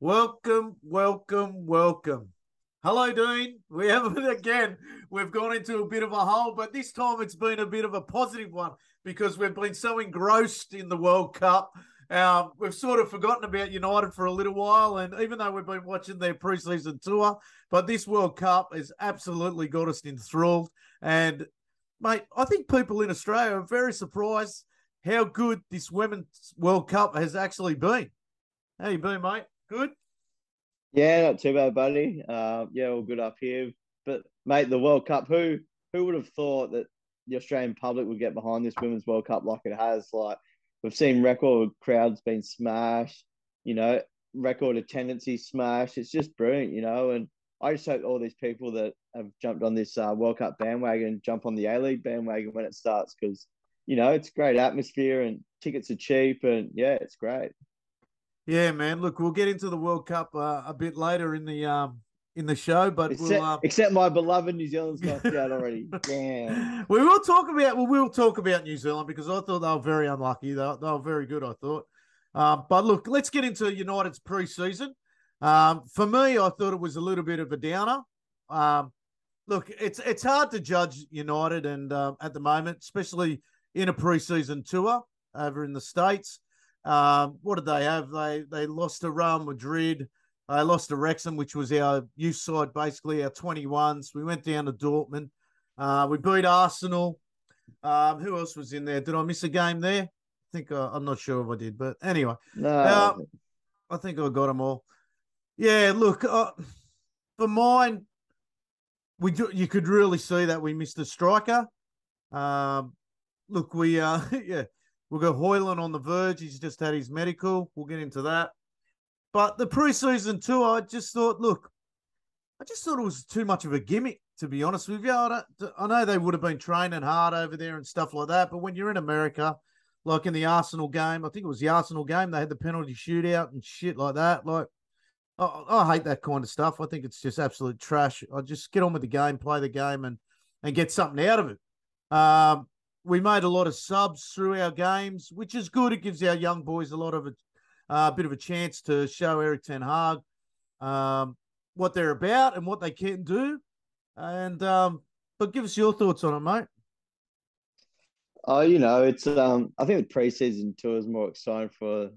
Welcome, welcome, welcome. Hello, Dean. We have again. We've gone into a bit of a hole, but this time it's been a bit of a positive one because we've been so engrossed in the World Cup. We've sort of forgotten about United for a little while, and even though we've been watching their preseason tour, but this World Cup has absolutely got us enthralled. And mate, I think people in Australia are very surprised how good this Women's World Cup has actually been. How you been, mate? Good? Yeah, not too bad, buddy. Yeah, all good up here. But mate, the World Cup, who would have thought that the Australian public would get behind this Women's World Cup like it has? Like we've seen record crowds being smashed, you know, record attendances smashed. It's just brilliant, and I just hope all these people that have jumped on this World Cup bandwagon jump on the A-League bandwagon when it starts because it's great atmosphere and tickets are cheap and yeah, it's great. Yeah, man. Look, we'll get into the World Cup a bit later in the show, but we'll Except my beloved New Zealand's knocked out already. Damn. we will talk about New Zealand because I thought they were very unlucky. They were very good, I thought. But look, let's get into United's preseason. For me, I thought it was a little bit of a downer. Look, it's hard to judge United and at the moment, especially in a preseason tour over in the States. What did they have? They lost to Real Madrid. They lost to Wrexham, which was our youth side, basically our 21s. We went down to Dortmund. We beat Arsenal. Who else was in there? Did I miss a game there? I'm not sure if I did, but anyway, No. I think I got them all. Yeah, look, for mine, you could really see that we missed a striker. Look, yeah. We've got Hoyland on the verge. He's just had his medical. We'll get into that. But the preseason tour, I just thought it was too much of a gimmick, to be honest with you. I know they would have been training hard over there and stuff like that, but when you're in America, like in the Arsenal game, I think it was the Arsenal game, they had the penalty shootout and shit like that. Like, I hate that kind of stuff. I think it's just absolute trash. I just get on with the game, play the game, and get something out of it. We made a lot of subs through our games, which is good. It gives our young boys a lot of a bit of a chance to show Eric Ten Hag what they're about and what they can do. And but give us your thoughts on it, mate. Oh, it's I think the preseason tour is more exciting for,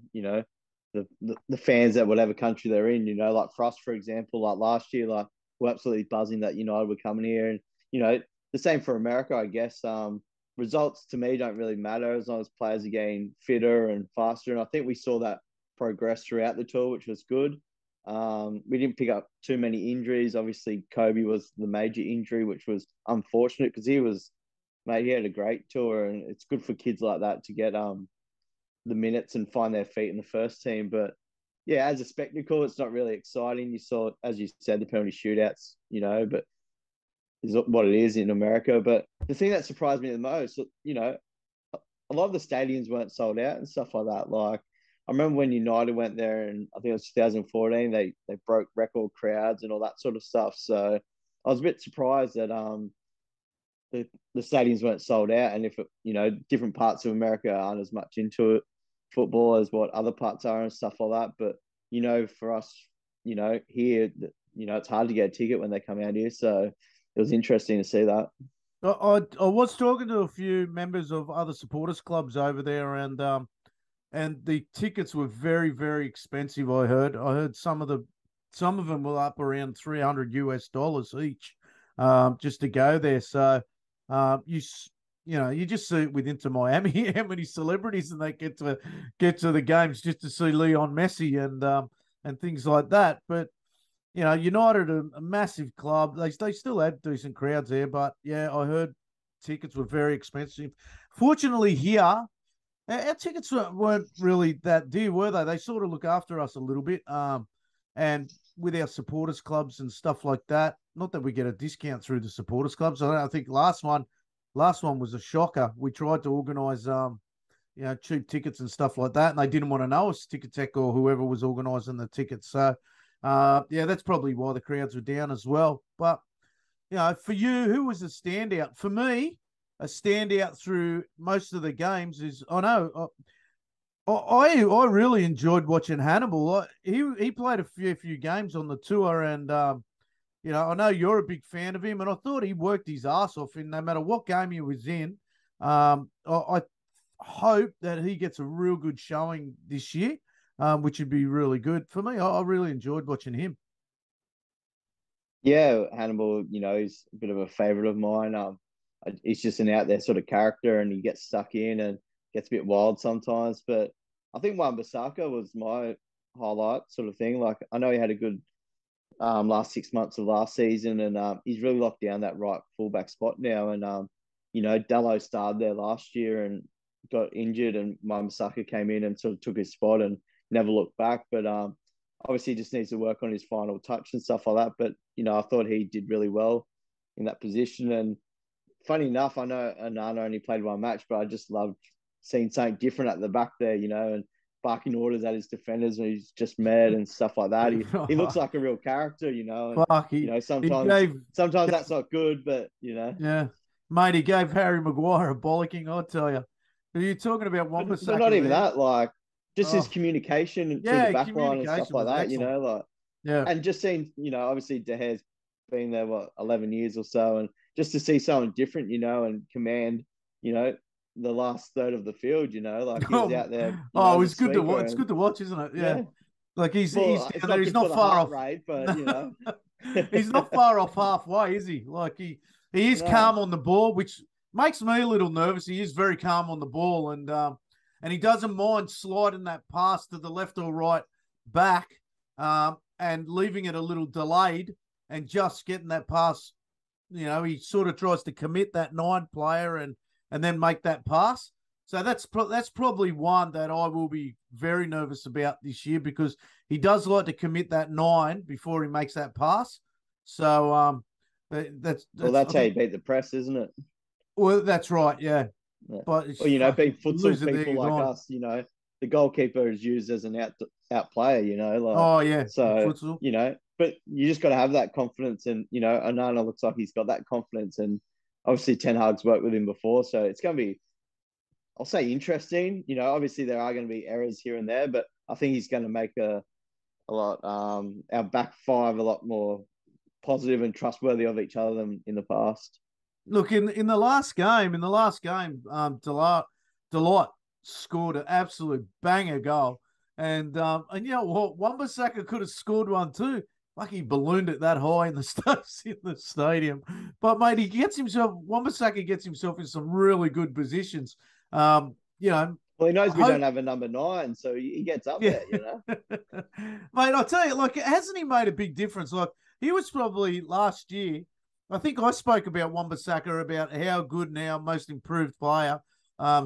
the fans at whatever country they're in, like for us, for example, like last year, like we're absolutely buzzing that United were coming here. And, the same for America, I guess. Results to me don't really matter as long as players are getting fitter and faster. And I think we saw that progress throughout the tour, which was good. We didn't pick up too many injuries. Obviously, Kobe was the major injury, which was unfortunate because he had a great tour, and it's good for kids like that to get the minutes and find their feet in the first team. But yeah, as a spectacle, it's not really exciting. You saw, as you said, the penalty shootouts, but is what it is in America. But the thing that surprised me the most, a lot of the stadiums weren't sold out and stuff like that. Like I remember when United went there, and I think it was 2014, they broke record crowds and all that sort of stuff. So I was a bit surprised that the stadiums weren't sold out, and if different parts of America aren't as much into it, football as what other parts are and stuff like that. But for us, here, it's hard to get a ticket when they come out here. So it was interesting to see that. I was talking to a few members of other supporters clubs over there, and the tickets were very, very expensive. I heard some of them were up around $300 each, just to go there. So, you just see it with Inter Miami how many celebrities and they get to the games just to see Leon Messi and things like that. But United are a massive club. They still had decent crowds there, but yeah, I heard tickets were very expensive. Fortunately, here our tickets weren't really that dear, were they? They sort of look after us a little bit, and with our supporters clubs and stuff like that. Not that we get a discount through the supporters clubs. I think last one was a shocker. We tried to organise cheap tickets and stuff like that, and they didn't want to know us, Ticket Tech or whoever was organising the tickets. So. Yeah, that's probably why the crowds were down as well. But, for you, who was a standout? For me, a standout through most of the games is, I really enjoyed watching Hannibal. He played a few games on the tour, and I know you're a big fan of him, and I thought he worked his ass off in no matter what game he was in. I hope that he gets a real good showing this year, which would be really good for me. I really enjoyed watching him. Yeah, Hannibal, he's a bit of a favorite of mine. He's just an out there sort of character, and he gets stuck in and gets a bit wild sometimes. But I think Wan-Bissaka was my highlight sort of thing. Like I know he had a good last 6 months of last season, and he's really locked down that right fullback spot now. And Dallo started there last year and got injured, and Wan-Bissaka came in and sort of took his spot and never looked back. But obviously, he just needs to work on his final touch and stuff like that. But I thought he did really well in that position. And funny enough, I know Anana only played one match, but I just loved seeing something different at the back there, and barking orders at his defenders and he's just mad and stuff like that. He looks like a real character, and Fuck, he sometimes gave that's not good, but yeah, mate, he gave Harry Maguire a bollocking. I tell you, are you talking about but not Wan-Bissaka even there? that, like just his Oh, communication through the yeah, back line and stuff communication like was that, excellent. like Yeah. and just seeing, obviously De Gea's been there 11 years or so, and just to see someone different, and command, the last third of the field, like he was out there, Oh, as a it's good to sweeper, watch. It's and good to watch, isn't it? Yeah. yeah, Like he's well, it's down there. not He's good for not the far heart off. rate, but He's not far off halfway, is he? Like he is no, calm on the ball, which makes me a little nervous. He is very calm on the ball, and he doesn't mind sliding that pass to the left or right back, and leaving it a little delayed and just getting that pass. He sort of tries to commit that 9 player and then make that pass. So that's probably one that I will be very nervous about this year, because he does like to commit that 9 before he makes that pass. So that's well, that's that's I how you think. beat the press, isn't it? Well, that's right, yeah. Yeah. But it's Well, being fucking futsal losing there, people you're like gone. us, the goalkeeper is used as an out player, like Oh yeah, in so, futsal. but you just got to have that confidence, and Onana looks like he's got that confidence, and obviously Ten Hag's worked with him before, so it's going to be, I'll say, interesting. Obviously there are going to be errors here and there, but I think he's going to make a lot our back five a lot more positive and trustworthy of each other than in the past. Look, in the last game, Delight scored an absolute banger goal, and you know what, Wan-Bissaka could have scored one too. Like he ballooned it that high in the stadium, but mate, Wan-Bissaka gets himself in some really good positions. Um, you know, Well, he knows I we don't hope, have a number 9, so he gets up yeah, there. mate. I'll tell you, like, hasn't he made a big difference? Like he was probably last year. I think I spoke about Wan-Bissaka about how good now, most improved player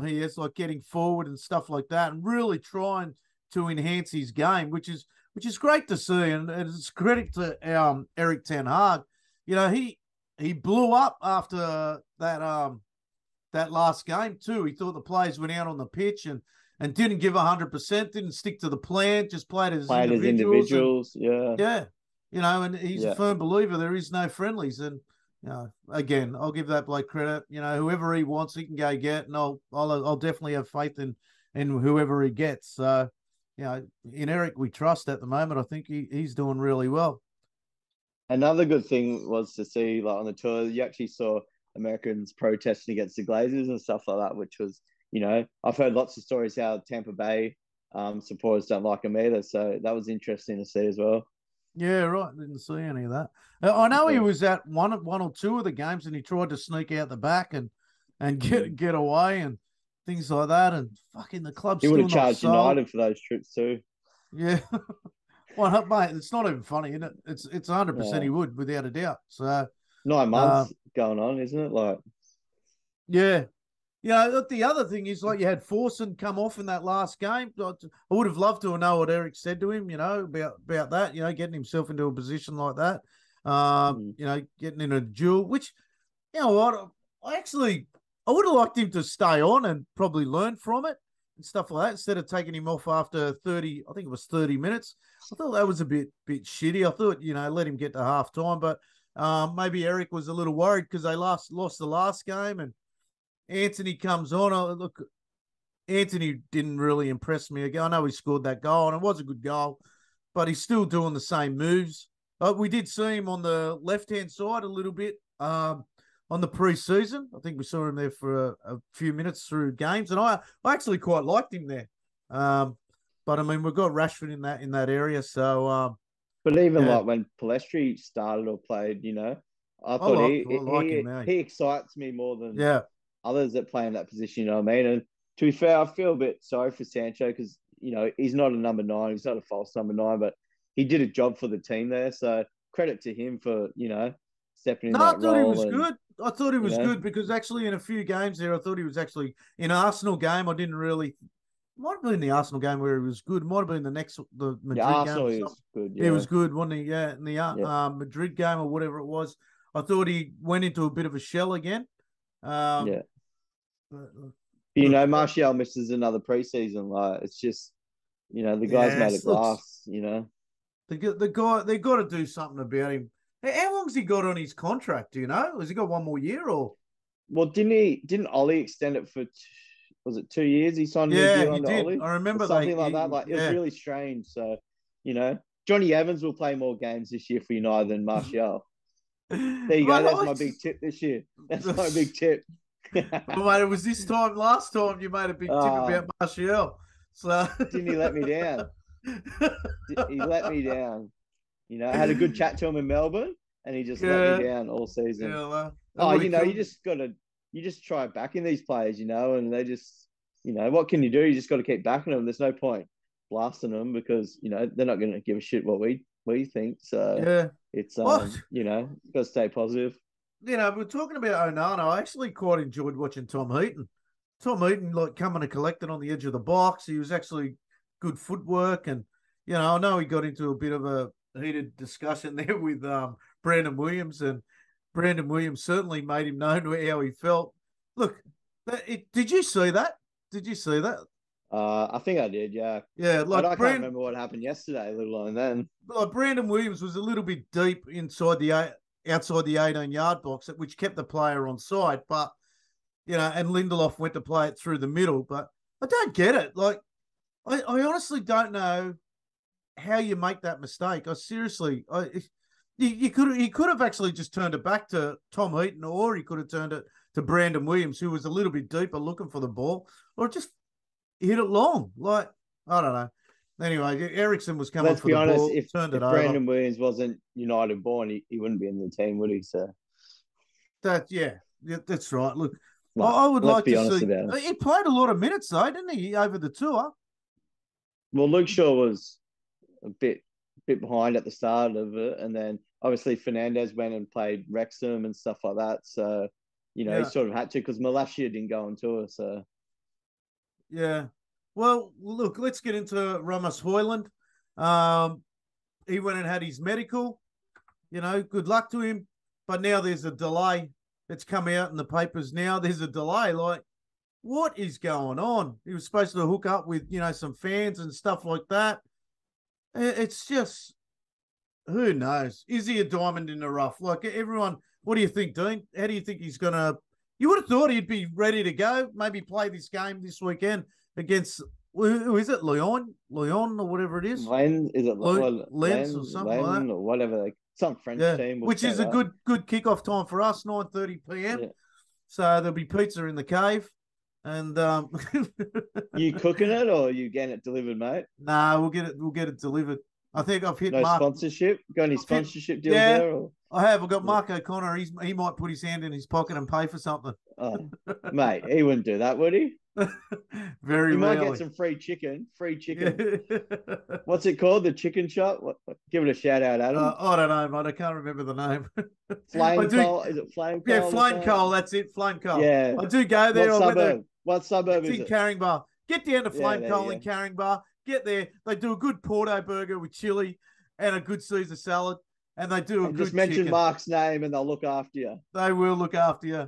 he is, like getting forward and stuff like that, and really trying to enhance his game, which is great to see, and it's credit to Eric Ten Hag. He blew up after that last game too. He thought the players went out on the pitch and didn't give 100%, didn't stick to the plan, just played as Played as individuals, and individuals, yeah, yeah, and he's a yeah. firm believer there is no friendlies. And again, I'll give that bloke credit. Whoever he wants, he can go get, and I'll definitely have faith in whoever he gets. So, in Eric we trust at the moment. I think he's doing really well. Another good thing was to see, like on the tour, you actually saw Americans protesting against the Glazers and stuff like that, which was, I've heard lots of stories how Tampa Bay supporters don't like him either. So that was interesting to see as well. Yeah, right. Didn't see any of that. I know he Yeah. was at one or two of the games, and he tried to sneak out the back and Mm. get away and things like that. And fucking the club's He would still have not charged sold. United for those trips too. Yeah. Well, mate, it's not even funny, isn't it? It's 100% he Yeah. would, without a doubt. So, 9 months um, going on, isn't it? Like, yeah. The other thing is, like, you had Forson come off in that last game. I would have loved to know what Eric said to him, about that, getting himself into a position like that. mm. Getting in a duel, which, you know what, I would have liked him to stay on and probably learn from it and stuff like that, instead of taking him off after 30, I think it was 30 minutes. I thought that was a bit shitty. I thought, let him get to half time, but maybe Eric was a little worried because they lost the last game, and Anthony comes on. Look, Anthony didn't really impress me again. I know he scored that goal, and it was a good goal, but he's still doing the same moves. We did see him on the left-hand side a little bit on the pre-season. I think we saw him there for a few minutes through games, and I actually quite liked him there. But I mean, we've got Rashford in that area, so But even yeah, like when Palestri started or played, I I thought like he I like him, mate. he excites me more than Yeah, others that play in that position. You know what I mean? And to be fair, I feel a bit sorry for Sancho because he's not a number 9, he's not a false number 9, but he did a job for the team there. So credit to him for stepping in no, I that thought he role was and good. I thought he you was know good because actually in a few games there, I thought he was actually in an Arsenal game. I didn't really. Might have been the Arsenal game where he was good. Might have been the yeah, Madrid game Arsenal or he something. was good. He Yeah, was good, wasn't he? Yeah, in the yeah, Madrid game or whatever it was. I thought he went into a bit of a shell again. Um, yeah. look, Martial misses another preseason. Like it's just the guy's made of yes, looks glass. You know. the guy they got to do something about him. How long's he got on his contract? Do you know? Has he got one more year or? Well, didn't Ollie extend it for was it 2 years? He signed a new Yeah, deal he under did. Ollie I or remember something like that. Like it was yeah. really strange. So, you know, Johnny Evans will play more games this year for United than Martial. There you Mate, go. That's my big tip this year. That's my big tip. Well, mate, it was this time last time you made a big tip Ah, about Martial. So didn't he let me down? He let me down. I had a good chat to him in Melbourne, and he just let me yeah, down all season. yeah, well, that Oh, would have you killed me. just gotta, you just try backing these players, and they just, what can you do? You just got to keep backing them. There's no point blasting them because they're not going to give a shit what we think. So Yeah. it's Well, got to stay positive. we're talking about Onana. I actually quite enjoyed watching Tom Heaton. Tom Heaton, like coming and collecting on the edge of the box. He was actually good footwork, and I know he got into a bit of a heated discussion there with Brandon Williams, and Brandon Williams certainly made him known how he felt. Look, did you see that? Did you see that? I think I did, yeah, Yeah, but I can't remember what happened yesterday, let alone then. Brandon Williams was a little bit deep inside the outside the 18-yard box, which kept the player on side. But and Lindelof went to play it through the middle. But I don't get it. Like, I honestly don't know how you make that mistake. I seriously, he could have actually just turned it back to Tom Heaton, or he could have turned it to Brandon Williams, who was a little bit deeper looking for the ball, or just hit it long. Like, I don't know. Anyway, Ericsson was coming Let's for be the honest, ball, if turned it if over. Brandon Williams wasn't United born, he wouldn't be in the team, would he? So, Yeah, that's right. Look, like, I would let's like be to honest see. about it. He played a lot of minutes though, didn't he, over the tour? Well, Luke Shaw was a bit behind at the start of it, and then obviously Fernandez went and played Wrexham and stuff like that. So, he Yeah, sort of had to because Malacia didn't go on tour. So, yeah. Well, look, let's get into Ramos Hoyland. Um, he went and had his medical. Good luck to him. But now there's a delay. It's come out in the papers now. There's a delay. Like, what is going on? He was supposed to hook up with some fans and stuff like that. It's just, who knows? Is he a diamond in the rough? Like everyone, what do you think, Dean? How do you think he's gonna? You would have thought he'd be ready to go. Maybe play this game this weekend against who is it? Leon or whatever it is. Len is it Lens or something like that. Len or whatever, some French Yeah, team will which say is a that. good kickoff time for us, 9:30 p.m. Yeah. So there'll be pizza in the cave, and You cooking it or you getting it delivered, mate? nah, we'll get it delivered. I think I've hit No Mark. sponsorship. Got any I've hit, sponsorship deals yeah, there? Or I have. I've got yeah. Mark O'Connor. He might put his hand in his pocket and pay for something. Oh, mate, he wouldn't do that, would he? Very You might get rarely. some free chicken. Free Yeah. chicken. What's it called? The chicken shop? Give it a shout out, Adam. I don't know, mate. I can't remember the name. I Flame do. coal? Is it flame Yeah, coal or Flame something? Coal. That's it. Flame Coal. Yeah. I do go there. What I went there. suburb? What suburb It's is in it? Caringbah. Get down to Yeah, Flame there Coal you in go. Caringbah. Get there. They do a good Porto burger with chili and a good Caesar salad, and they do a And just good mention chicken. Mark's name and they'll look after you. They will look after you,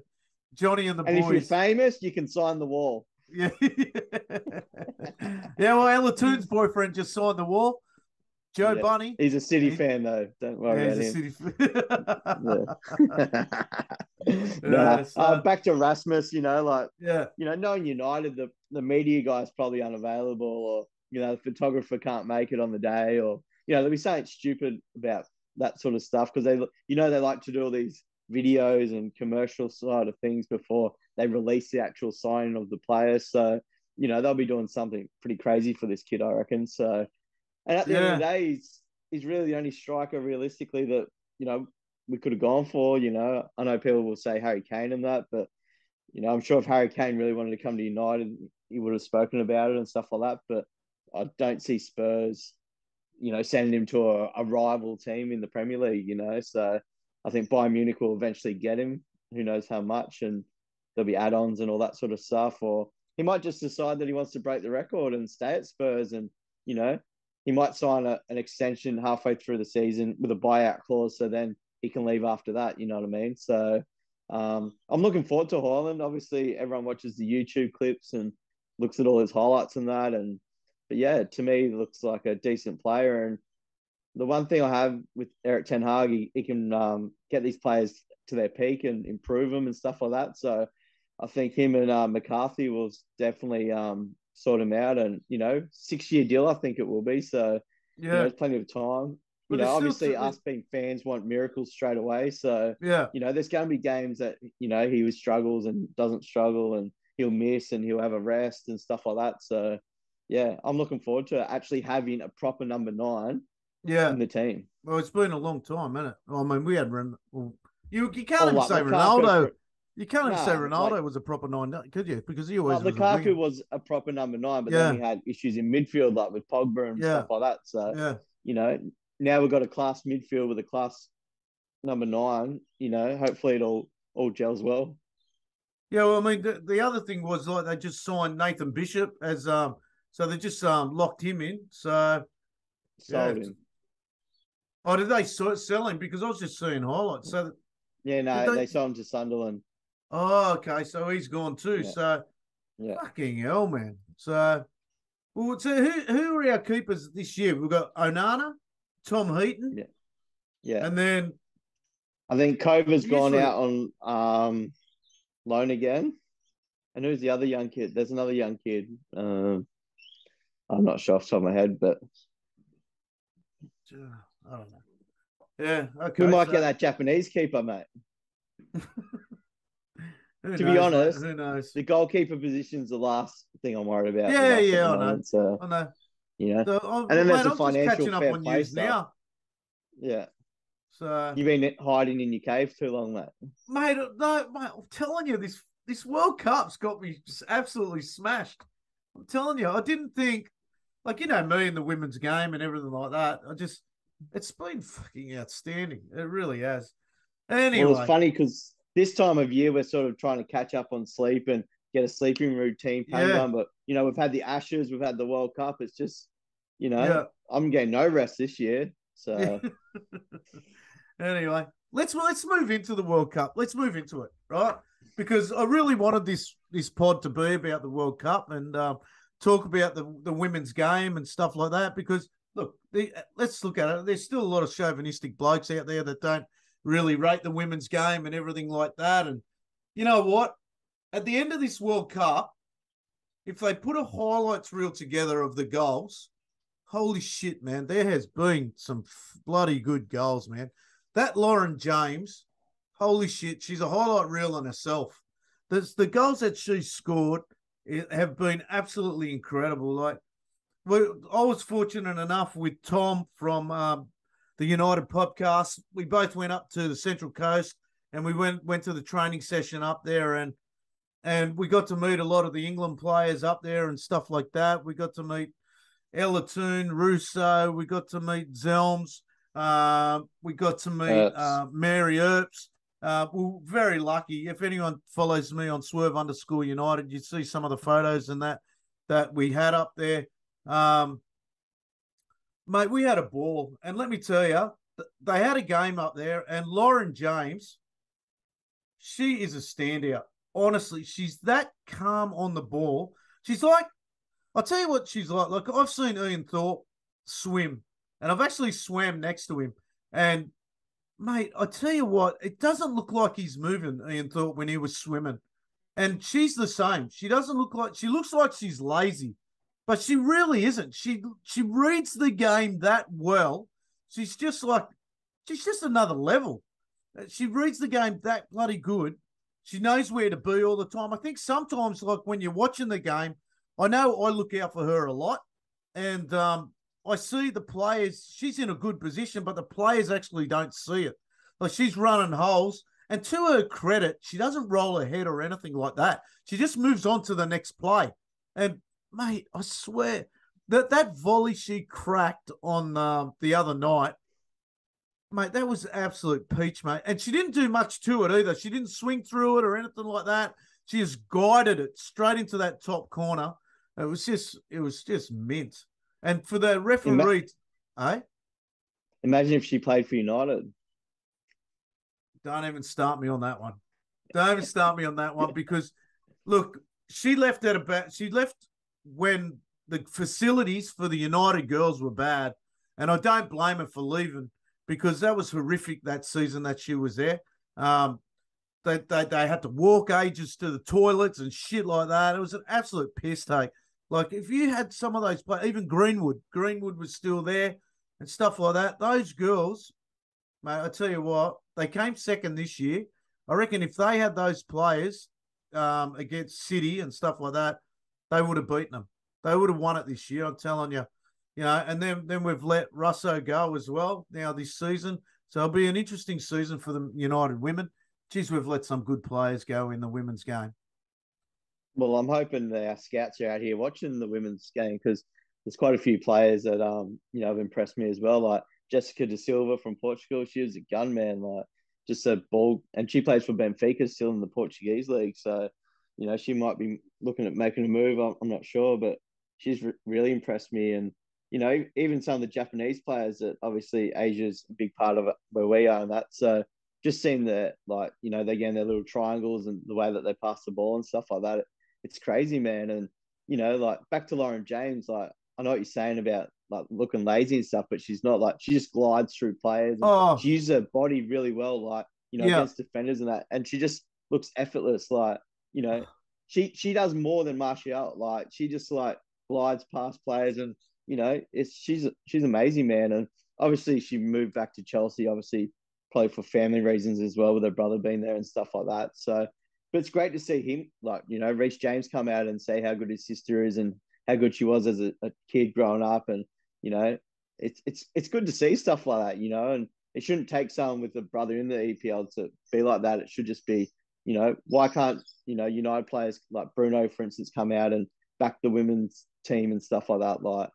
Johnny and the And if you're boys. famous, you can sign the wall. Yeah. Yeah, well, Ella Toones' boyfriend just signed the wall. Joe Yeah. Bunney. He's a City He, fan, though. Don't yeah, worry he's about a him. city. Yeah. Nah. So Back to Rasmus, yeah, knowing United, the media guy's probably unavailable, or the photographer can't make it on the day, or they'll be saying stupid about that sort of stuff because they like to do all these videos and commercial side of things before they release the actual signing of the players. So they'll be doing something pretty crazy for this kid, I reckon. So, and at the end of yeah, the day, he's really the only striker realistically that we could have gone for. I know people will say Harry Kane and that, but I'm sure if Harry Kane really wanted to come to United, he would have spoken about it and stuff like that. But I don't see Spurs, sending him to a rival team in the Premier League, So I think Bayern Munich will eventually get him. Who knows how much? And there'll be add-ons and all that sort of stuff. Or he might just decide that he wants to break the record and stay at Spurs. And, he might sign an extension halfway through the season with a buyout clause. So then he can leave after that. You know what I mean? So I'm looking forward to Haaland. Obviously, everyone watches the YouTube clips and looks at all his highlights and that. But yeah, to me, he looks like a decent player. And the one thing I have with Eric Ten Hag, he can get these players to their peak and improve them and stuff like that. So I think him and McCarthy will definitely sort him out. And 6-year deal, I think it will be. So yeah. there's plenty of time. But it's still Obviously, us being fans want miracles straight away. So yeah. there's going to be games that he struggles and doesn't struggle, and he'll miss and he'll have a rest and stuff like that. So yeah, I'm looking forward to actually having a proper number 9 Yeah. in the team. Well, it's been a long time, hasn't it? I mean, we had you can't Or even like say Lukaku Ronaldo. for You can't even say nah, Ronaldo was a proper 9, could you? Because he always like was a winger. Lukaku was a proper number 9, but then Yeah, we had issues in midfield like with Pogba and yeah, stuff like that. So yeah, now we've got a class midfield with a class number 9. Hopefully it all gels well. yeah. Well, I mean, the other thing was like they just signed Nathan Bishop as so they just locked him in. So yeah. Sold him. Oh, did they sell him? Because I was just seeing highlights. So Yeah, did no, they? they sold him to Sunderland. Oh, okay. So he's gone too. Yeah, So yeah. fucking hell, man. So well, so who are our keepers this year? We've got Onana, Tom Heaton, Yeah. Yeah. and then I think Kova's gone usually out on loan again. And who's the other young kid? There's another young kid. I'm not sure off the top of my head, but I don't know. Yeah, who okay. might So get that Japanese keeper, mate? who To knows, be mate? honest, Who knows? the goalkeeper position's the last thing I'm worried about with Yeah, us at the yeah, I know. moment. So, I know. you know. And then there's Mate, the I'm just financial catching up fair on play news stuff. now. Yeah. So You've been hiding in your cave too long, mate. mate, no, mate, I'm telling you, this World Cup's got me just absolutely smashed. I'm telling you, I didn't think like me and the women's game and everything like that. It's been fucking outstanding. It really has. Well, it's Anyway, funny because this time of year we're sort of trying to catch up on sleep and get a sleeping routine plan yeah, going. But we've had the Ashes, we've had the World Cup. It's just, yeah. I'm getting no rest this year. So Anyway, let's move into the World Cup. Let's move into it, right? Because I really wanted this pod to be about the World Cup and talk about the women's game and stuff like that. Because look, let's look at it. There's still a lot of chauvinistic blokes out there that don't really rate the women's game and everything like that. And you know what? At the end of this World Cup, if they put a highlights reel together of the goals, holy shit, man, there has been some bloody good goals, man. That Lauren James, holy shit, she's a highlight reel on herself. The goals that she scored have been absolutely incredible. Like, I was fortunate enough with Tom from the United podcast. We both went up to the Central Coast and we went to the training session up there, and we got to meet a lot of the England players up there and stuff like that. We got to meet Ella Toone, Russo. We got to meet Zelms. We got to meet Mary Earps. We're very lucky. If anyone follows me on Swerve_United, you see some of the photos and that we had up there. Mate, we had a ball. And let me tell you, they had a game up there, and Lauren James, she is a standout. Honestly, she's that calm on the ball. She's like, I'll tell you what she's like. Like, I've seen Ian Thorpe swim, and I've actually swam next to him. And mate, I tell you what, it doesn't look like he's moving, Ian thought, when he was swimming. And she's the same. She doesn't look like, she looks like she's lazy, but she really isn't. She reads the game that well. She's just like, she's just another level. She reads the game that bloody good. She knows where to be all the time. I think sometimes, like when you're watching the game, I know I look out for her a lot, and I see the players. She's in a good position, but the players actually don't see it. Like she's running holes, and to her credit, she doesn't roll her head or anything like that. She just moves on to the next play. And mate, I swear that volley she cracked on the other night, mate, that was absolute peach, mate. And she didn't do much to it either. She didn't swing through it or anything like that. She just guided it straight into that top corner. It was just mint. And for the referee, eh? Imagine if she played for United. Don't even start me on that one. Don't even start me on that one because, look, she left at about. She left when the facilities for the United girls were bad, and I don't blame her for leaving because that was horrific that season that she was there. They had to walk ages to the toilets and shit like that. It was an absolute piss take. Like if you had some of those players, even Greenwood was still there and stuff like that. Those girls, mate, I tell you what, they came second this year. I reckon if they had those players against City and stuff like that, they would have beaten them. They would have won it this year. I'm telling you, you know. And then we've let Russo go as well now this season, so it'll be an interesting season for the United women. Geez, we've let some good players go in the women's game. Well, I'm hoping that our scouts are out here watching the women's game because there's quite a few players that have impressed me as well. Like Jessica Da Silva from Portugal, she was a gunman, like just a ball, and she plays for Benfica still in the Portuguese league. So, she might be looking at making a move. I'm not sure, but she's really impressed me. And even some of the Japanese players that obviously Asia's a big part of it where we are and that. So just seeing that, like, they're getting their little triangles and the way that they pass the ball and stuff like that. It's crazy, man. And, like back to Lauren James, like, I know what you're saying about like looking lazy and stuff, but she's not. Like, she just glides through players and Oh, she uses her body really well, like, yeah. against defenders and that. And she just looks effortless. Like, she does more than Martial. Like, she just like glides past players and, she's amazing, man. And obviously she moved back to Chelsea, obviously probably for family reasons as well, with her brother being there and stuff like that. So, but it's great to see him, like, Reece James come out and say how good his sister is and how good she was as a kid growing up. And, it's good to see stuff like that, and it shouldn't take someone with a brother in the EPL to be like that. It should just be, why can't, United players like Bruno, for instance, come out and back the women's team and stuff like that. Like,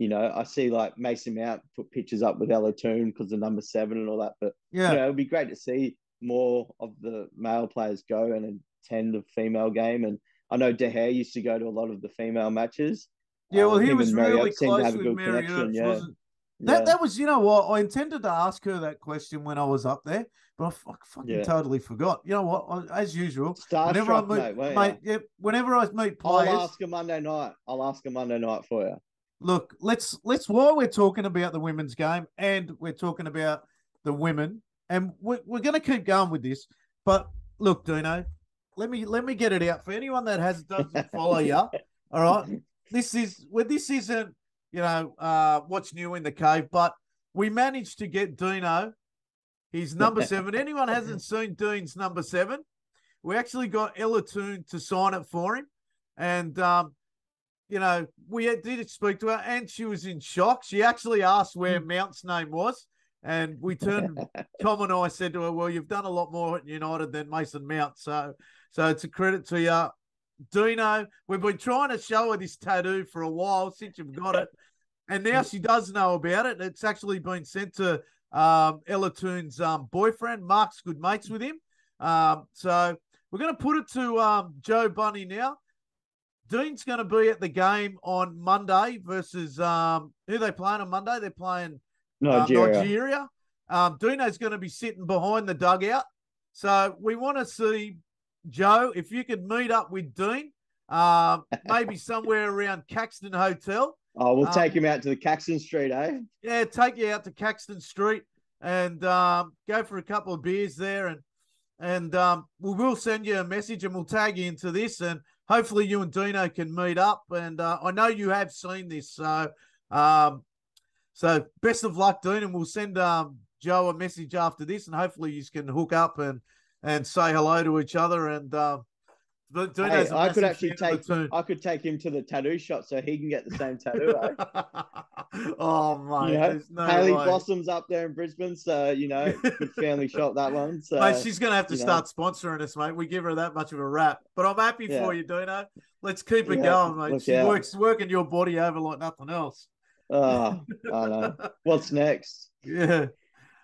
I see like Mason Mount put pictures up with Ella Toone because of number 7 and all that. But, Yeah. it would be great to see more of the male players go and attend the female game. And I know De Gea used to go to a lot of the female matches. Yeah, well, he Him was and Mary really Earps seem to close have a with good Mary connection. Earps, Yeah. wasn't that? Yeah. That was, you know what? I intended to ask her that question when I was up there, but I fucking Yeah. totally forgot. You know what? As usual, whenever I Starstruck, meet, mate, weren't mate, you? yeah, whenever I meet I'll players, ask her Monday night. I'll ask her Monday night for you. look, let's while we're talking about the women's game and we're talking about the women, and we're going to keep going with this. But look, Dino, let me get it out for anyone that doesn't follow you. All right, this isn't what's new in the cave, but we managed to get Dino his number 7. Anyone hasn't seen Dean's number 7? We actually got Ella Toone to sign it for him, and we did speak to her, and she was in shock. She actually asked where Mount's name was, and we turned. Tom and I said to her, "Well, you've done a lot more at United than Mason Mount, so it's a credit to you, Dino." We've been trying to show her this tattoo for a while since you've got it, and now she does know about it. It's actually been sent to Ella Toone's boyfriend. Mark's good mates with him, so we're going to put it to Joe Bunney now. Dean's going to be at the game on Monday versus who are they playing on Monday? They're playing Nigeria. Dino's going to be sitting behind the dugout. So we want to see, Joe, if you could meet up with Dean, maybe somewhere around Caxton Hotel. Oh, we'll take him out to the Caxton Street, eh? Yeah, take you out to Caxton Street. and go for a couple of beers there, and we will send you a message and we'll tag you into this, and hopefully you and Dino can meet up. And I know you have seen this, so best of luck, Dean, and we'll send Joe a message after this, and hopefully you can hook up and say hello to each other. And but Dino's a I could massive actually fan of the I could take him to the tattoo shop so he can get the same tattoo. Oh, mate, there's no Haley way. Blossom's up there in Brisbane, so good family shop that one. So mate, she's gonna have to start sponsoring us, mate. We give her that much of a rap. But I'm happy for you, Dino. Let's keep it going, mate. She working your body over like nothing else. Oh, I know. What's next? Yeah.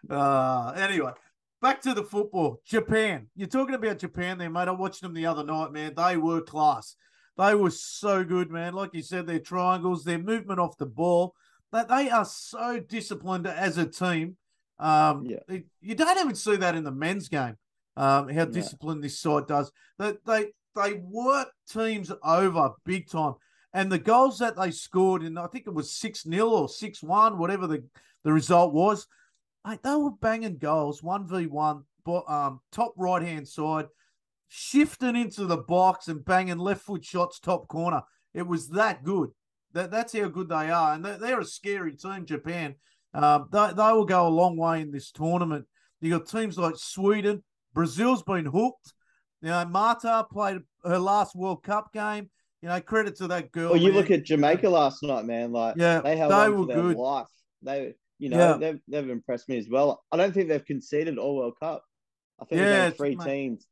Anyway, back to the football. Japan. You're talking about Japan there, mate. I watched them the other night, man. They were class. They were so good, man. Like you said, their triangles, their movement off the ball. That they are so disciplined as a team. You don't even see that in the men's game. How disciplined this side does. They work teams over big time. And the goals that they scored in, I think it was 6-0 or 6-1, whatever the result was, mate, they were banging goals, 1v1, top right-hand side, shifting into the box and banging left foot shots top corner. It was that good. That's how good they are. And they're a scary team, Japan. They will go a long way in this tournament. You got teams like Sweden. Brazil's been hooked. Marta played her last World Cup game. Credit to that girl. Well, you look at Jamaica last night, man. Like, they held on for their life. They've impressed me as well. I don't think they've conceded all World Cup. I think there's only 3 teams.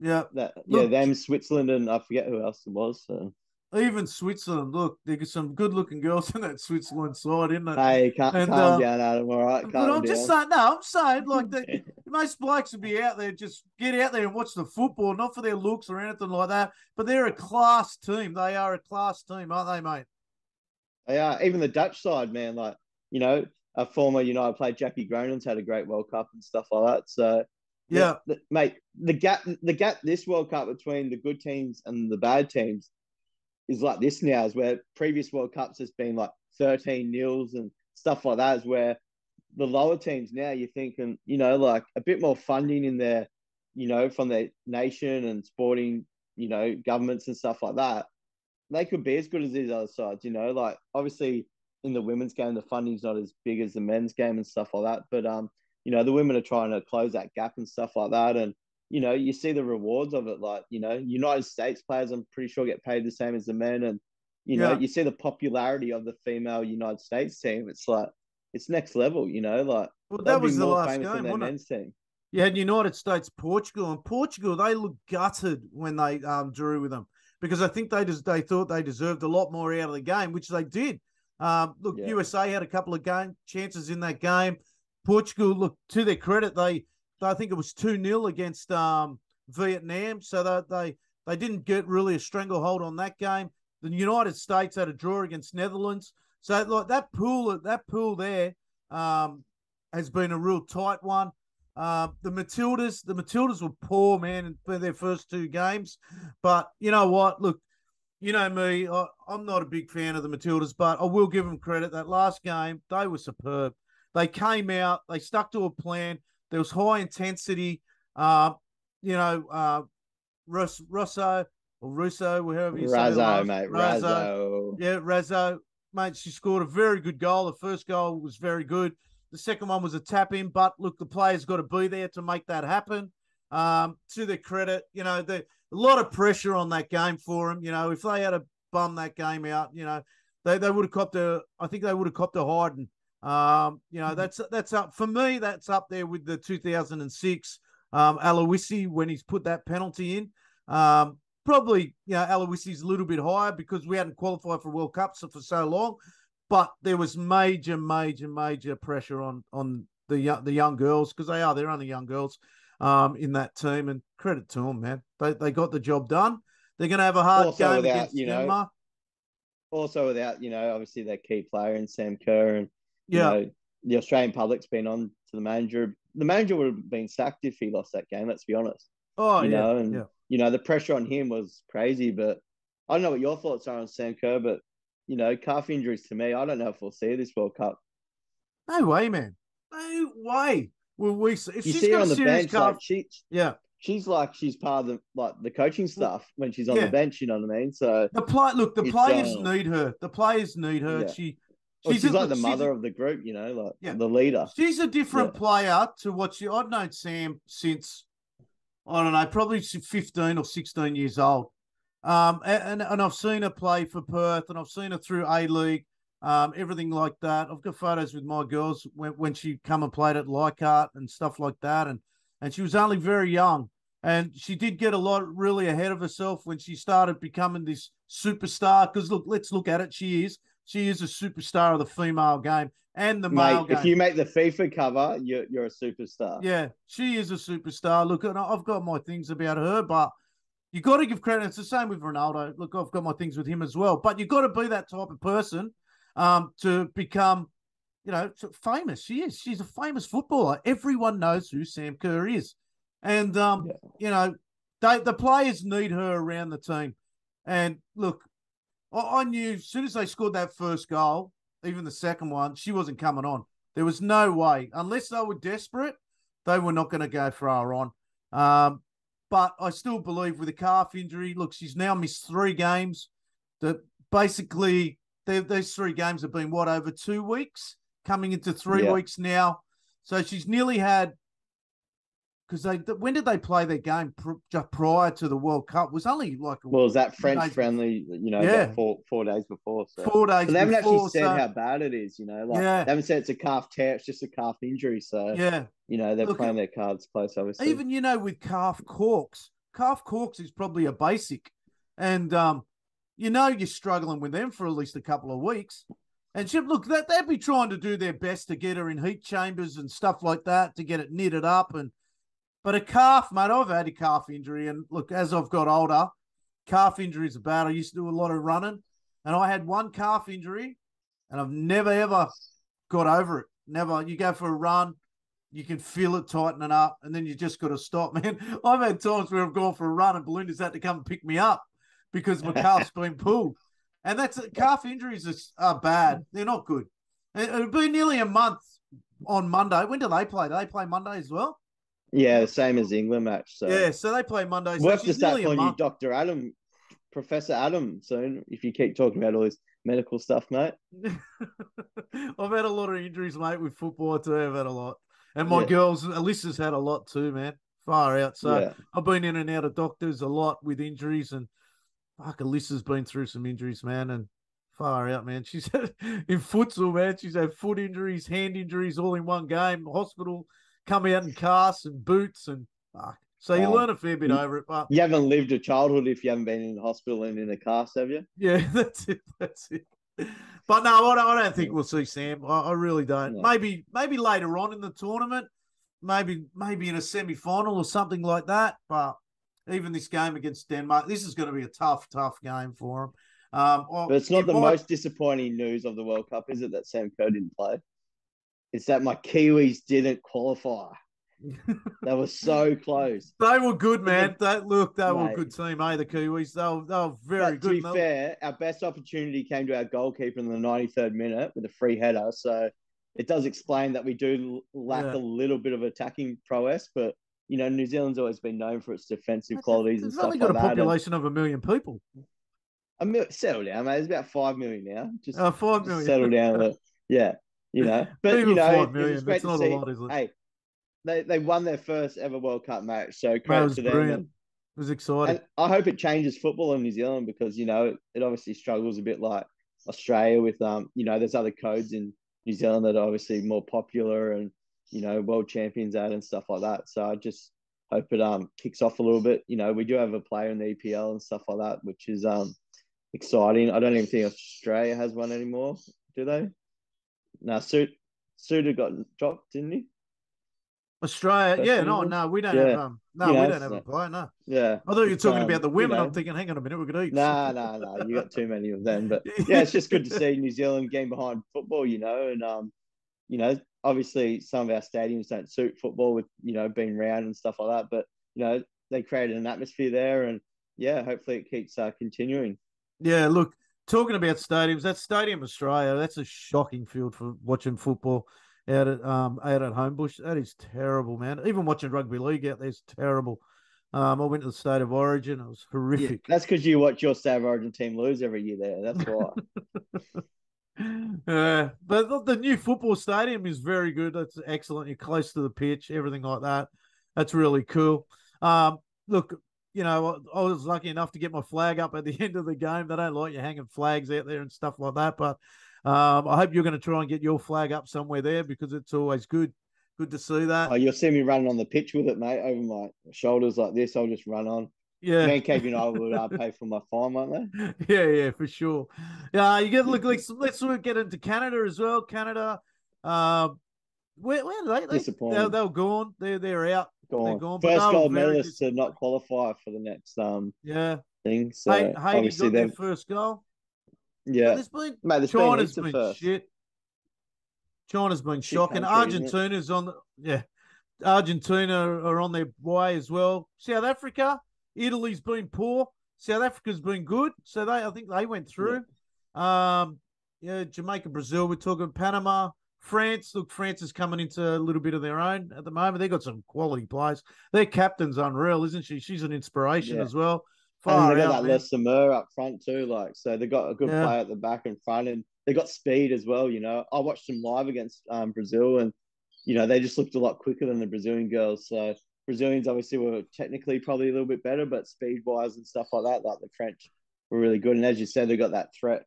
Yeah. Them, Switzerland, and I forget who else it was. So. Even Switzerland, look, there's some good-looking girls in that Switzerland side, isn't it? Hey, calm down, Adam. All right, but I'm just saying, I'm saying, like, most blokes would be out there, just get out there and watch the football, not for their looks or anything like that. But they're a class team. They are a class team, aren't they, mate? They are. Even the Dutch side, man. Like, a former United player, Jackie Groenend's had a great World Cup and stuff like that. So, mate, the gap this World Cup between the good teams and the bad teams is like this now, is where previous World Cups has been like 13-0 and stuff like that, is where the lower teams now you're thinking, like a bit more funding in their, from their nation and sporting, governments and stuff like that. They could be as good as these other sides, like obviously in the women's game, the funding's not as big as the men's game and stuff like that. But, the women are trying to close that gap and stuff like that. And, you see the rewards of it. Like, United States players, I'm pretty sure, get paid the same as the men. And, you see the popularity of the female United States team. It's like, it's next level, like. Well, that was the last game, wasn't it? Men's team. You had United States, Portugal. And Portugal, they looked gutted when they drew with them, because I think they thought they deserved a lot more out of the game, which they did. USA had a couple of chances in that game. Portugal, look, to their credit, I think it was 2-0 against Vietnam, so they didn't get really a stranglehold on that game. The United States had a draw against Netherlands, so like that pool there has been a real tight one. The Matildas were poor, man, for their first 2 games, but you know what? Look, you know me, I'm not a big fan of the Matildas, but I will give them credit. That last game, they were superb. They came out, they stuck to a plan. There was high intensity. Russo or Russo, whoever you say. Razzo, mate. Razzo. Yeah, Razzo. Mate, she scored a very good goal. The first goal was very good. The second one was a tap in, but look, the players got to be there to make that happen. To their credit, a lot of pressure on that game for them. If they had bum that game out, they would have copped I think they would have copped a hiding. That's up for me. That's up there with the 2006 Aloisi when he's put that penalty in. Probably, Aloisi's a little bit higher because we hadn't qualified for World Cups for so long, but there was major pressure on the young girls, because they're only young girls in that team, and credit to them, man. They got the job done. They're going to have a hard game against Denmark. Also without, obviously their key player in Sam Kerr, and the Australian public's been on to the manager. The manager would have been sacked if he lost that game, let's be honest. The pressure on him was crazy. But I don't know what your thoughts are on Sam Kerr, but, calf injuries to me, I don't know if we'll see this World Cup. No way, man. No way. if You she's see her got a on the serious bench, like calf, yeah, she's part of the coaching well, stuff when she's on the yeah. bench. You know what I mean? So The it's players need her. The players need her. yeah. Well, She's a she's like look. the mother of the group. Like Yeah, the leader. she's a Yeah, different player to what she. I've known Sam since I don't know, probably 15 or 16 years old. And I've seen her play for Perth, and I've seen her through A League, everything like that. I've got photos with my girls when she come and played at Leichhardt and stuff like that, and she was only very young, and she did get a lot really ahead of herself when she started becoming this superstar. Because let's look at it. She is a superstar of the female game and the male mate. If game. you make the FIFA cover, you're a superstar. Yeah, she is a superstar. Look, and I've got my things about her, but you got to give credit. It's the same with Ronaldo. Look, I've got my things with him as well. But you got to be that type of person to become, famous. She is. She's a famous footballer. Everyone knows who Sam Kerr is, and the players need her around the team. And look, I knew as soon as they scored that first goal, even the second one, she wasn't coming on. There was no way, unless they were desperate, they were not going to go for her on. But I still believe with a calf injury, look, she's now missed 3 games. That basically these 3 games have been over 2 weeks, coming into 3 weeks now. So she's nearly had. Because when did they play their game just prior to the World Cup? It was only like was that French friendly? About 4 days before. So 4 days. But they haven't before, actually said how bad it is. Like yeah, they haven't said it's a calf tear. It's just a calf injury. So yeah. They're playing their cards close. Obviously, Even with calf corks is probably a basic, and you're struggling with them for at least a couple of weeks. And look, they'd be trying to do their best to get her in heat chambers and stuff like that to get it knitted up. But a calf, mate, I've had a calf injury. And look, as I've got older, calf injuries are bad. I used to do a lot of running, and I had one calf injury, and I've never, ever got over it. Never. You go for a run, you can feel it tightening up, and then you just got to stop, man. I've had times where I've gone for a run and Belinda's had to come and pick me up because my calf's been pulled. And calf injuries are bad. They're not good. It'll be nearly a month on Monday. When do they play? Do they play Monday as well? Yeah, the same as the England match. So yeah, so they play Monday. We'll have to start calling you Dr. Adam, Professor Adam soon if you keep talking about all this medical stuff, mate. I've had a lot of injuries, mate, with football too. I've had a lot. And my girls, Alyssa's had a lot too, man. Far out. So I've been in and out of doctors a lot with injuries, and fuck, Alyssa's been through some injuries, man, and far out, man. She's had, in futsal, man. She's had foot injuries, hand injuries, all in one game. Hospital, come out in casts and boots, and fuck. So you learn a fair bit over it. But you haven't lived a childhood if you haven't been in the hospital and in a cast, have you? Yeah, that's it. That's it. But no, I don't think we'll see Sam. I really don't. No. Maybe later on in the tournament, maybe in a semi-final or something like that. But even this game against Denmark, this is going to be a tough game for him. But it's not the most disappointing news of the World Cup, is it, that Sam Kerr didn't play? It's that my Kiwis didn't qualify. They were so close. They were good, man. They were a good team, eh? The Kiwis. They were very good. To be fair, our best opportunity came to our goalkeeper in the 93rd minute with a free header. So it does explain that we do lack a little bit of attacking prowess. But, New Zealand's always been known for its defensive qualities and stuff like that. They've only got a population of 1 million people. Settle down, mate. There's about 5 million now. Just 5 million. Settle down. Yeah. But, even 5 million, it's not a lot, is it? Hey, they won their first ever World Cup match, so credit to them. Brilliant. It was exciting. And I hope it changes football in New Zealand because, it obviously struggles a bit like Australia with, there's other codes in New Zealand that are obviously more popular and, world champions at and stuff like that. So I just hope it kicks off a little bit. We do have a player in the EPL and stuff like that, which is exciting. I don't even think Australia has one anymore, do they? No, Suda got dropped, didn't he? Australia, we don't have we don't have a player, no. Yeah. I thought you were talking about the women. I'm thinking, hang on a minute, we could eat. No, you got too many of them. But yeah, it's just good to see New Zealand getting behind football, and obviously some of our stadiums don't suit football with, being round and stuff like that. But they created an atmosphere there, and hopefully it keeps continuing. Yeah, look, talking about stadiums, that Stadium Australia, that's a shocking field for watching football. out at Homebush. That is terrible, man. Even watching rugby league out there is terrible. I went to the State of Origin. It was Yeah, horrific. that's because you watch your State of Origin team lose every year there. That's why. But the new football stadium is very good. That's excellent. You're close to the pitch, everything like that. That's really cool. Look, I was lucky enough to get my flag up at the end of the game. They don't like you hanging flags out there and stuff like that. But I hope you're going to try and get your flag up somewhere there because it's always good. Good to see that. Oh, you'll see me running on the pitch with it, mate, over my shoulders like this. I'll just run on. Yeah. Me and Kevin and I would pay for my fine, won't they? Yeah, for sure. Yeah, you get look. Let's sort of get into Canada as well. Canada, where are they? Disappointing. They're gone. They're out. Gone. They're gone. First gold medalist to not qualify for the next thing. So Haiti obviously got their first goal. Yeah, mate, China's been shit. China's been shocking. Argentina's on Argentina are on their way as well. South Africa, Italy's been poor. South Africa's been good. So I think they went through. Jamaica, Brazil, we're talking Panama, France. Look, France is coming into a little bit of their own at the moment. They've got some quality players. Their captain's unreal, isn't she? She's an inspiration as well. And they got that Les Samur up front too. So they got a good player at the back and front, and they got speed as well. I watched them live against Brazil, and they just looked a lot quicker than the Brazilian girls. So Brazilians obviously were technically probably a little bit better, but speed wise and stuff like that, like the French were really good. And as you said, they got that threat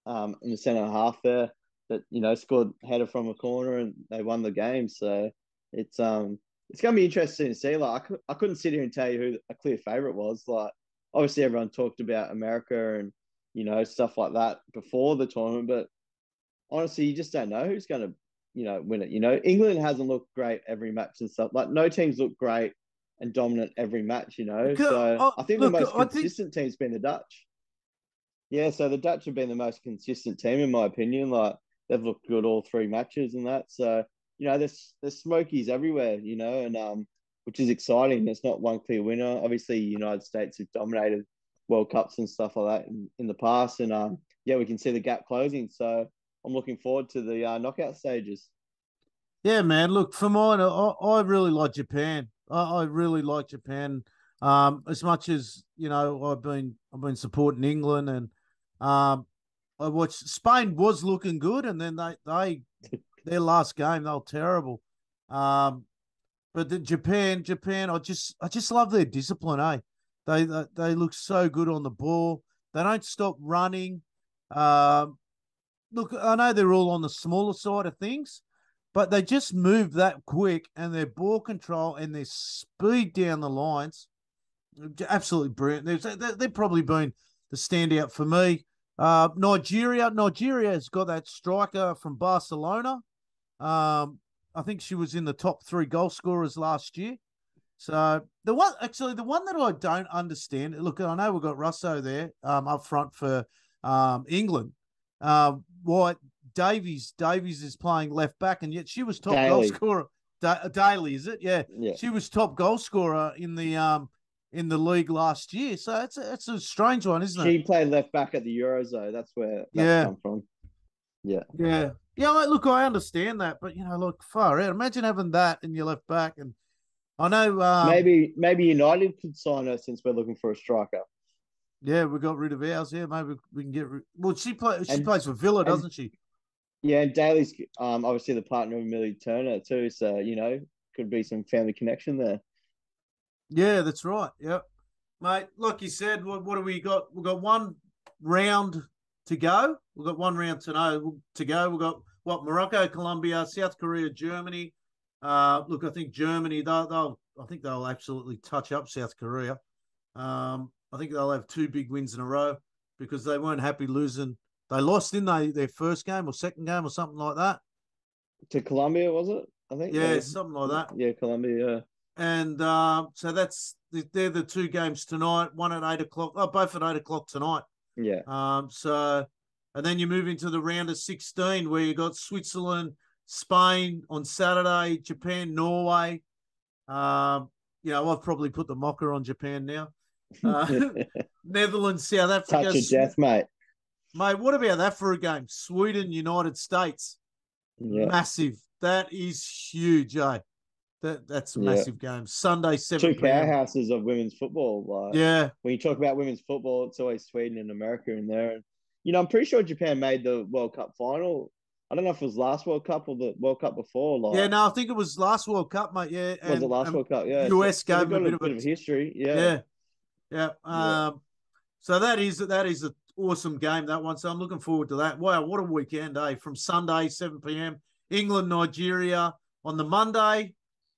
in the centre half there that scored header from a corner and they won the game. So it's going to be interesting to see. Like I couldn't sit here and tell you who a clear favourite was. Like obviously everyone talked about America and stuff like that before the tournament, but honestly, you just don't know who's going to win it. England hasn't looked great every match and stuff. Like no teams look great and dominant every match. So I think the most consistent team's been the Dutch. Yeah, so the Dutch have been the most consistent team in my opinion. Like they've looked good all three matches and that. So there's smokies everywhere. And which is exciting. There's not one clear winner. Obviously, United States have dominated World Cups and stuff like that in the past, and we can see the gap closing. So I'm looking forward to the knockout stages. Yeah, man. Look, for mine, I really like Japan. I really like Japan. As much as I've been supporting England, and I watched Spain was looking good, and then they their last game they were terrible. But the Japan, I just love their discipline. They look so good on the ball. They don't stop running. Look, I know they're all on the smaller side of things, but they just move that quick, and their ball control and their speed down the lines, absolutely brilliant. They've probably been the standout for me. Nigeria has got that striker from Barcelona. I think she was in the top 3 goal scorers last year. So the one that I don't understand. Look, I know we've got Russo there up front for England. Why Davies is playing left back, and yet she was top goal scorer. Daly, is it? Yeah. She was top goal scorer in the league last year. So it's a strange one, isn't it? She played left back at the Euros, though. That's where that's come from. Yeah. Look, I understand that, but look, far out. Imagine having that in your left back, and I know maybe United could sign her since we're looking for a striker. Yeah, we got rid of ours. Yeah, maybe we can get. Well, she plays for Villa, doesn't she? Yeah, and Daly's obviously the partner of Millie Turner too, so could be some family connection there. Yeah, that's right. Yep, mate. Like you said, what do we got? We've got one round to go. We've got one round to go. We've got Morocco, Colombia, South Korea, Germany. Look, I think Germany they'll absolutely touch up South Korea. I think they'll have 2 big wins in a row because they weren't happy losing. They lost, didn't they, their first game or second game or something like that? To Colombia, was it? I think. Yeah, something like that. Yeah, Colombia, yeah. And so they're the 2 games tonight, one at 8 o'clock. Oh, both at 8 o'clock tonight. Yeah. And then you move into the round of 16 where you got Switzerland, Spain on Saturday, Japan, Norway. I've probably put the mocker on Japan now. Netherlands, South Africa. Touch of death, mate. Mate, what about that for a game? Sweden, United States. Yeah. Massive. That is huge, eh? That's a Yeah. massive game. Sunday, Two 7 p.m. powerhouses of women's football. Like Yeah. when you talk about women's football, it's always Sweden and America in there. And I'm pretty sure Japan made the World Cup final. I don't know if it was last World Cup or the World Cup before. Yeah, Like, no, I think it was last World Cup, mate. Yeah, was it and last World Cup? Yeah. So, US so gave they've them a got a bit of bit of a history. Yeah. yeah, yeah. Yeah. So that is an awesome game, that one. So I'm looking forward to that. Wow, what a weekend, eh? From Sunday, 7 p.m. England, Nigeria on the Monday,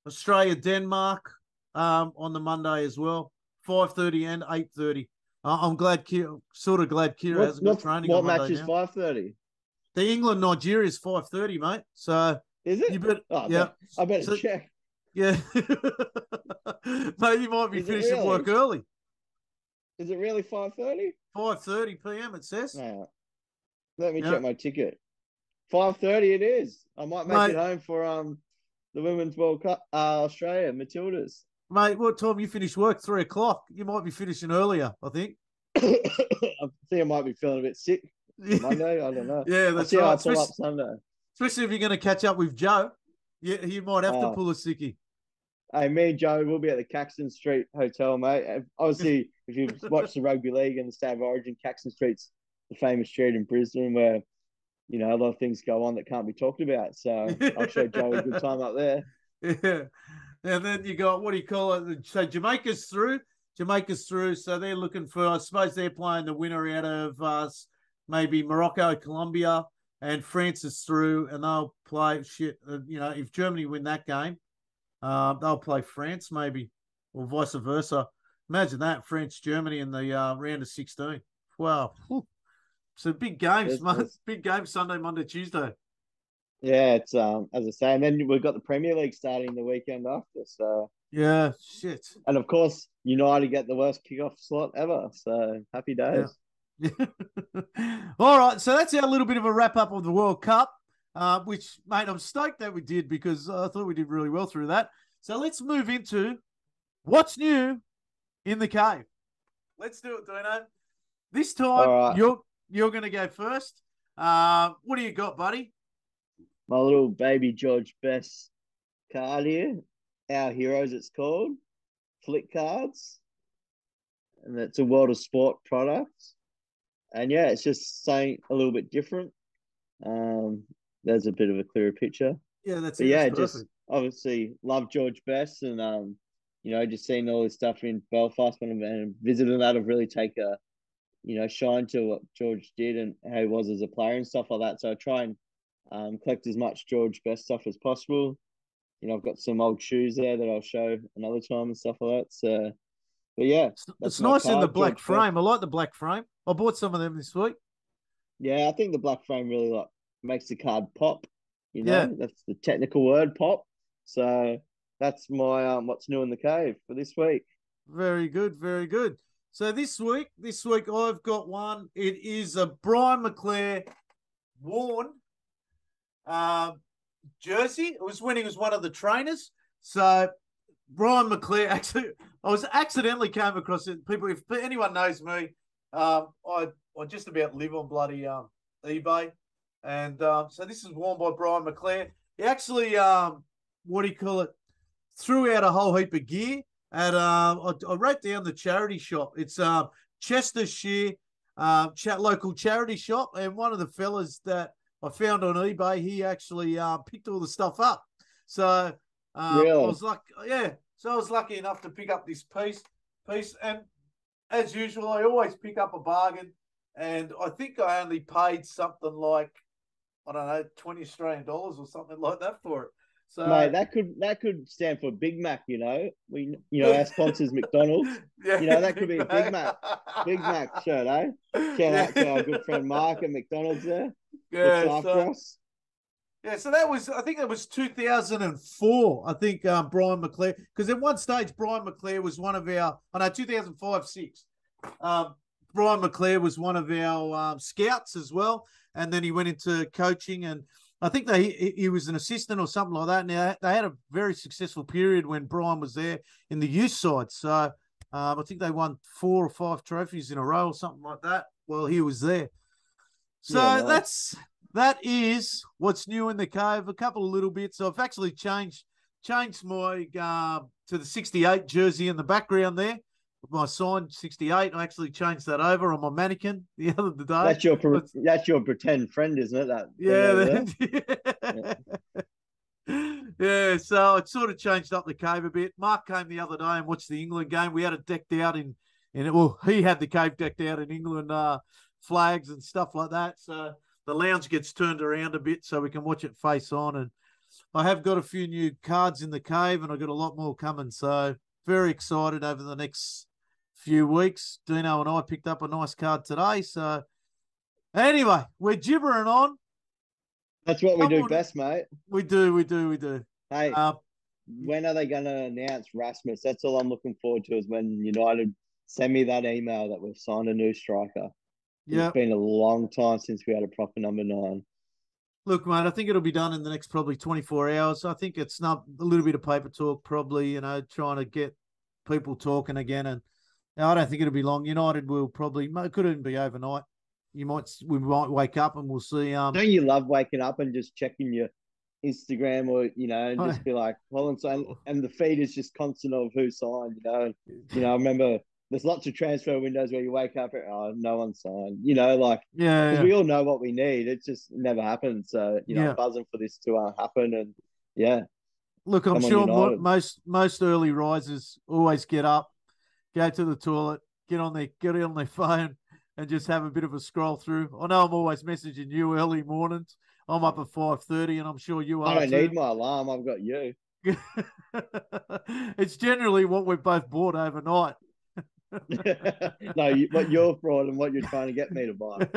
Australia, Denmark on the Monday as well, 5:30 and 8:30. I'm glad, sort of glad Kira hasn't got training on What match Monday is now. 5:30? The England Nigeria is 5:30, mate. So Is it? you bet. Oh, Yeah. I better So, check. yeah. Mate, you might be Is it finishing work really? early. Is it really 5:30? 5:30 p.m. It says. No. Let me Yeah, check my ticket. 5:30 it is. I might make it mate. home for the Women's World Cup, Australia, Matildas. Mate, what time you finish work? 3 o'clock. You might be finishing earlier, I think. I think I might be feeling a bit sick on Monday. I don't know. Yeah, I'll that's see how right. I pull up Sunday. Especially if you're going to catch up with Joe. Yeah, you might have to Uh, pull a sickie. Hey, me and Joe will be at the Caxton Street Hotel, mate. Obviously, if you've watched the rugby league and the State of Origin, Caxton Street's the famous street in Brisbane where a lot of things go on that can't be talked about. So I'll show Joe a good time up there. Yeah. And then you got, what do you call it? So Jamaica's through. So they're looking for, I suppose they're playing the winner out of maybe Morocco, Colombia, and France is through, and they'll play if Germany win that game, they'll play France maybe, or vice versa. Imagine that, France, Germany in the round of 16. Wow. So big games, mate. Big games Sunday, Monday, Tuesday. Yeah, it's as I say, and then we've got the Premier League starting the weekend after. So yeah, shit. And of course, United get the worst kickoff slot ever. So happy days. Yeah. All right, so that's our little bit of a wrap up of the World Cup, which, mate, I'm stoked that we did because I thought we did really well through that. So let's move into what's new in the cave. Let's do it, Dino. This time, right. you're going to go first. What do you got, buddy? My little baby George Best card here. Our Heroes, it's called. Flick cards. And it's a World of Sport product. And yeah, it's just saying a little bit different. There's a bit of a clearer picture. Yeah, that's just obviously love George Best and just seeing all this stuff in Belfast when I visited that, I've really taken a shine to what George did and how he was as a player and stuff like that. So I try and collect as much George Best stuff as possible. I've got some old shoes there that I'll show another time and stuff like that. So, but yeah, it's nice in the black frame. I like the black frame. I bought some of them this week. Yeah, I think the black frame really makes the card pop. That's the technical word, pop. So that's my what's new in the cave for this week. Very good, very good. So this week I've got one. It is a Brian McClare worn jersey. It was when he was one of the trainers. So Brian McClare, actually, I accidentally came across it. People, if anyone knows me, I just about live on bloody eBay, and so this is worn by Brian McClare. He actually, what do you call it? Threw out a whole heap of gear. At I wrote down the charity shop. It's Chestershire local charity shop, and one of the fellas that I found on eBay, he actually picked all the stuff up. So really? I was like, yeah. So I was lucky enough to pick up this piece, and as usual, I always pick up a bargain. And I think I only paid something like, I don't know, 20 Australian dollars or something like that for it. So, mate, that could stand for Big Mac. We our sponsors McDonald's. Yeah, that could be a Big Mac shirt, eh? Shout out to our good friend Mark at McDonald's there. Yeah, looks after us. Yeah, so I think that was 2004. I think Brian McClare, because at one stage Brian McClare was one of our, 2005-06. Brian McClare was one of our scouts as well, and then he went into coaching, and I think he was an assistant or something like that. Now they had a very successful period when Brian was there in the youth side. So I think they won 4 or 5 trophies in a row or something like that while he was there. So that is what's new in the cave. A couple of little bits. I've actually changed my to the 68 jersey in the background there. My sign 68. I actually changed that over on my mannequin the other day. That's your pretend friend, isn't it? Yeah, so it sort of changed up the cave a bit. Mark came the other day and watched the England game. We had it decked out in well, he had the cave decked out in England flags and stuff like that. So the lounge gets turned around a bit so we can watch it face on. And I have got a few new cards in the cave, and I've got a lot more coming. So very excited over the next few weeks. Dino and I picked up a nice card today. So anyway, we're gibbering on. That's what we do best, mate. We do. Hey, when are they going to announce Rasmus? That's all I'm looking forward to, is when United send me that email that we've signed a new striker. Yeah. It's been a long time since we had a proper number 9. Look, mate, I think it'll be done in the next probably 24 hours. I think it's not a little bit of paper talk, probably, trying to get people talking again. And I don't think it'll be long. United will probably, it could even be overnight. We might wake up and we'll see. Don't you love waking up and just checking your Instagram or, and just be like, Holland signed, and the feed is just constant of who signed, I remember there's lots of transfer windows where you wake up and, no one signed, because we all know what we need. It just never happened. So, I'm buzzing for this to happen. And look, I'm sure most early risers always get up, go to the toilet, get on their phone, and just have a bit of a scroll through. I know I'm always messaging you early mornings. I'm up at 5:30, and I'm sure you are. I don't need my alarm. I've got you. It's generally what we've both bought overnight. No, what you're brought and what you're trying to get me to buy.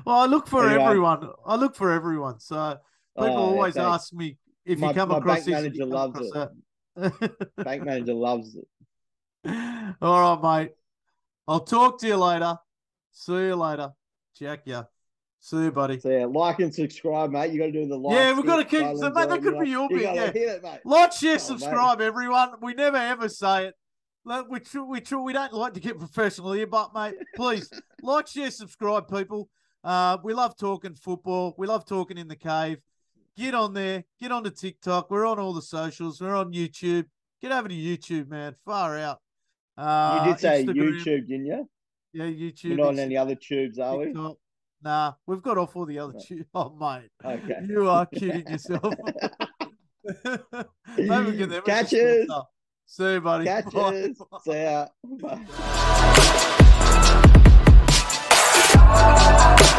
Well, I look for everyone. So people always ask me if you come across this. Bank manager loves it. Bank manager loves it. All right, mate. I'll talk to you later. See you later. Check ya. See you, buddy. So like and subscribe, mate. You got to do the like. Yeah, we've got to keep. So, mate, that could be your bit. Yeah. Hit it, mate. Like, share, subscribe, everyone. We never ever say it. We don't like to get professional here, but mate, please like, share, subscribe, people. We love talking football. We love talking in the cave. Get on there. Get on to TikTok. We're on all the socials. We're on YouTube. Get over to YouTube, man. Far out. You did say Instagram. YouTube, didn't you? Yeah, YouTube. We're not on any other tubes, are we? Nah, we've got off all the other tubes. Oh, mate. Okay. You are kidding yourself. Maybe we get them. Catches. See you, buddy. Catches. Bye. See ya. Bye.